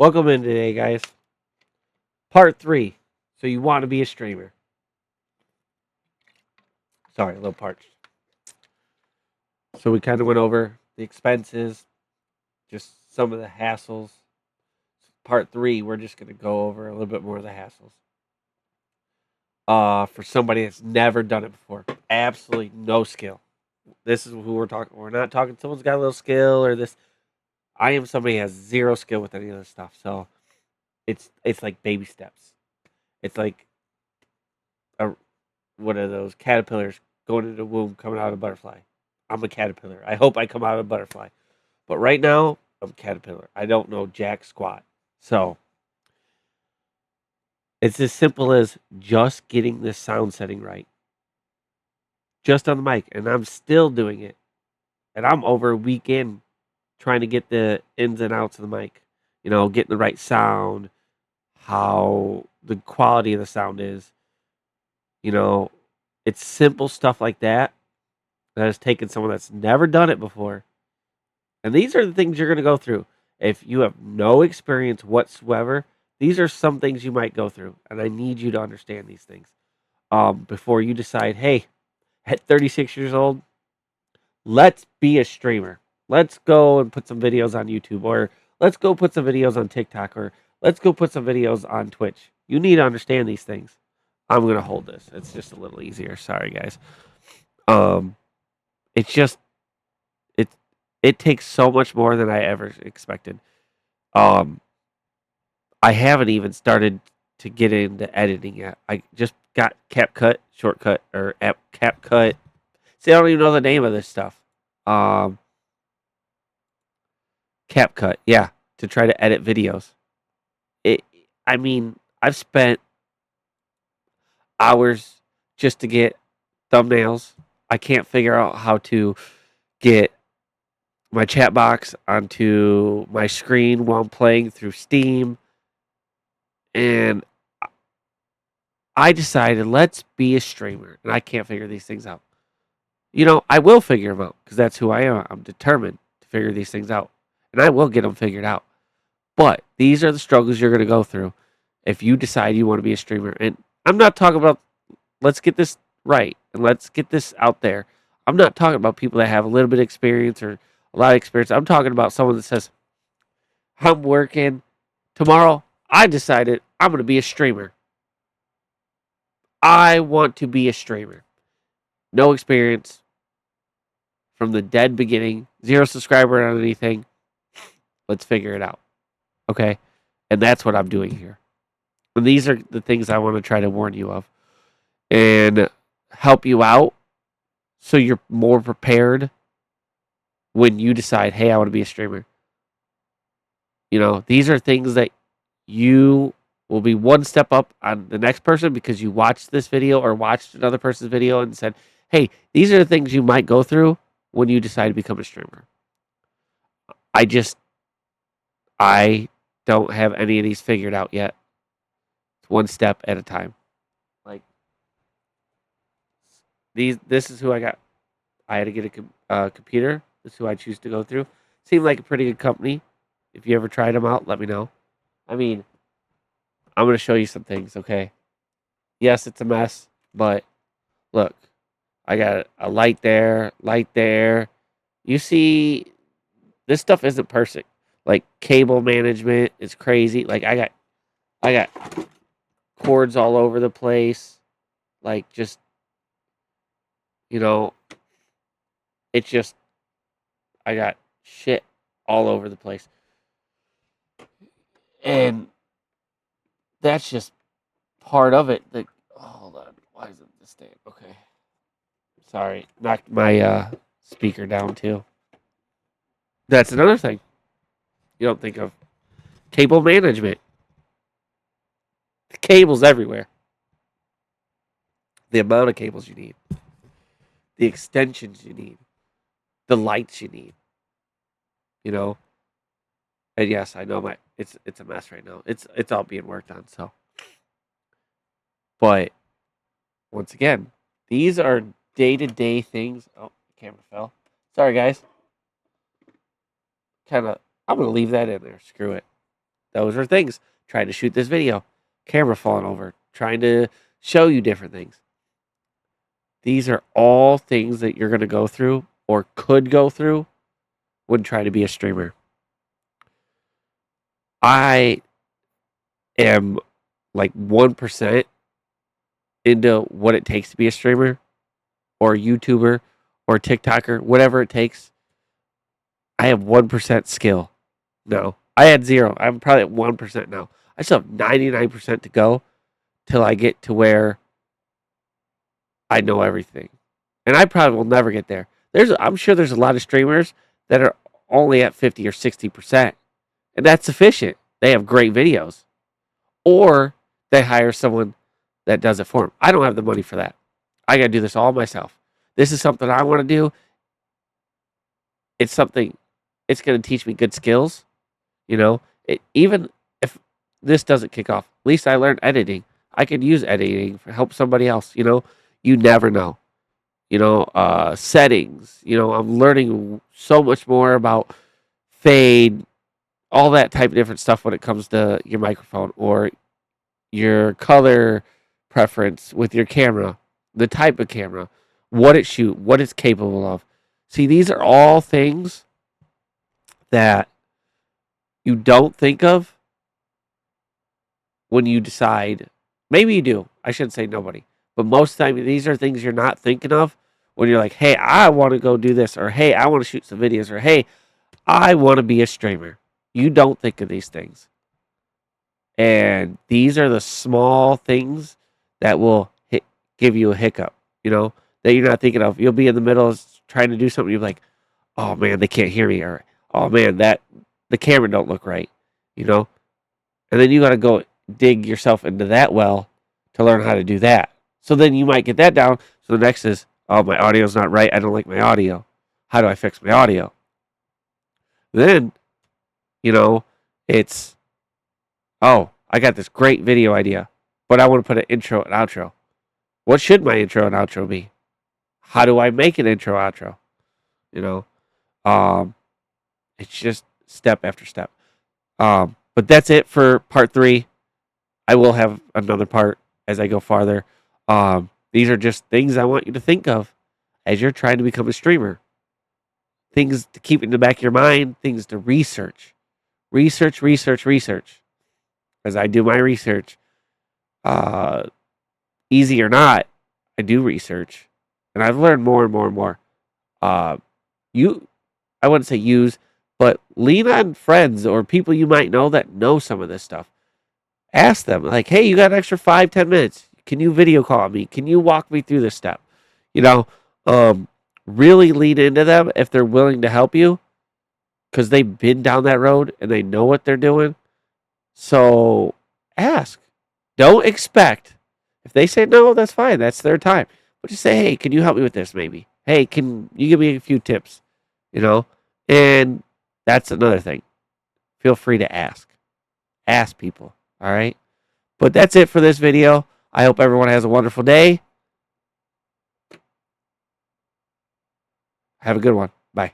Welcome in today, guys. Part 3. So you want to be a streamer. Sorry, a little parched. So we kind of went over the expenses, just some of the hassles. Part 3, we're just going to go over a little bit more of the hassles. For somebody that's never done it before, absolutely no skill. This is who we're talking. We're not talking someone's got a little skill or this. I am somebody who has zero skill with any of this stuff. So it's like baby steps. It's like a what are those caterpillars going into the womb, coming out of a butterfly. I'm a caterpillar. I hope I come out of a butterfly. But right now, I'm a caterpillar. I don't know jack squat. So it's as simple as just getting this sound setting right. Just on the mic. And I'm still doing it. And I'm over a week in trying to get the ins and outs of the mic. Getting the right sound, how the quality of the sound is. You know, it's simple stuff like that has taken someone that's never done it before. And these are the things you're going to go through. If you have no experience whatsoever, these are some things you might go through. And I need you to understand these things before you decide, hey, at 36 years old, let's be a streamer. Let's go and put some videos on YouTube, or let's go put some videos on TikTok, or let's go put some videos on Twitch. You need to understand these things. I'm going to hold this. It's just a little easier. Sorry, guys. Um, it's just it it takes so much more than I ever expected. Um, I haven't even started to get into editing yet. I just got CapCut, shortcut, or app CapCut. See, I don't even know the name of this stuff. Um, CapCut, yeah, to try to edit videos. It, I mean, I've spent hours just to get thumbnails. I can't figure out how to get my chat box onto my screen while I'm playing through Steam. And I decided, let's be a streamer. And I can't figure these things out. I will figure them out because that's who I am. I'm determined to figure these things out. And I will get them figured out. But these are the struggles you're going to go through if you decide you want to be a streamer. And I'm not talking about, let's get this right and let's get this out there. I'm not talking about people that have a little bit of experience or a lot of experience. I'm talking about someone that says, I'm working tomorrow. I decided I'm going to be a streamer. I want to be a streamer. No experience from the dead beginning, zero subscriber on anything. Let's figure it out. Okay? And that's what I'm doing here. And these are the things I want to try to warn you of and help you out so you're more prepared when you decide, hey, I want to be a streamer. These are things that you will be one step up on the next person because you watched this video or watched another person's video and said, hey, these are the things you might go through when you decide to become a streamer. I don't have any of these figured out yet. It's one step at a time. Like this is who I got. I had to get a computer. This is who I choose to go through. Seemed like a pretty good company. If you ever tried them out, let me know. I mean, I'm going to show you some things, okay? Yes, it's a mess, but look, I got a light there. You see, this stuff isn't perfect. Like cable management is crazy. Like I got cords all over the place. Like just you know, it's just I got shit all over the place. And that's just part of it. Hold on. Why isn't this stand? Okay. Sorry. Knocked my speaker down too. That's another thing. You don't think of cable management. The cables everywhere. The amount of cables you need. The extensions you need. The lights you need. And yes, I know it's a mess right now. It's all being worked on, so. But once again, these are day-to-day things. Oh, the camera fell. Sorry, guys. I'm going to leave that in there. Screw it. Those are things. Trying to shoot this video, camera falling over, trying to show you different things. These are all things that you're going to go through or could go through when trying to be a streamer. I am like 1% into what it takes to be a streamer or a YouTuber or a TikToker, whatever it takes. I have 1% skill. No, I had 0. I'm probably at 1% now. I still have 99% to go till I get to where I know everything. And I probably will never get there. I'm sure there's a lot of streamers that are only at 50 or 60%. And that's sufficient. They have great videos. Or they hire someone that does it for them. I don't have the money for that. I got to do this all myself. This is something I want to do. It's something, it's going to teach me good skills. Even if this doesn't kick off, at least I learned editing. I could use editing to help somebody else. You never know. Settings. I'm learning so much more about fade, all that type of different stuff when it comes to your microphone or your color preference with your camera, the type of camera, what it shoots, what it's capable of. See, these are all things that you don't think of when you decide. Maybe you do. I shouldn't say nobody. But most of the time, these are things you're not thinking of when you're like, hey, I want to go do this. Or, hey, I want to shoot some videos. Or, hey, I want to be a streamer. You don't think of these things. And these are the small things that will give you a hiccup, that you're not thinking of. You'll be in the middle of trying to do something. You're like, oh, man, they can't hear me. Or, oh, man, the camera don't look right, And then you got to go dig yourself into that well to learn how to do that. So then you might get that down. So the next is, oh, my audio's not right. I don't like my audio. How do I fix my audio? Then, it's, oh, I got this great video idea, but I want to put an intro and outro. What should my intro and outro be? How do I make an intro outro? It's just step after step. But that's it for part 3. I will have another part as I go farther. These are just things I want you to think of as you're trying to become a streamer. Things to keep in the back of your mind, things to research. Research. As I do my research, easy or not, I do research. And I've learned more and more and more. I wouldn't say use, but lean on friends or people you might know that know some of this stuff. Ask them, like, hey, you got an extra 5-10 minutes. Can you video call me? Can you walk me through this step? Really lean into them if they're willing to help you because they've been down that road and they know what they're doing. So ask. Don't expect. If they say no, that's fine. That's their time. But just say, hey, can you help me with this maybe? Hey, can you give me a few tips? And that's another thing. Feel free to ask. Ask people. All right? But that's it for this video. I hope everyone has a wonderful day. Have a good one. Bye.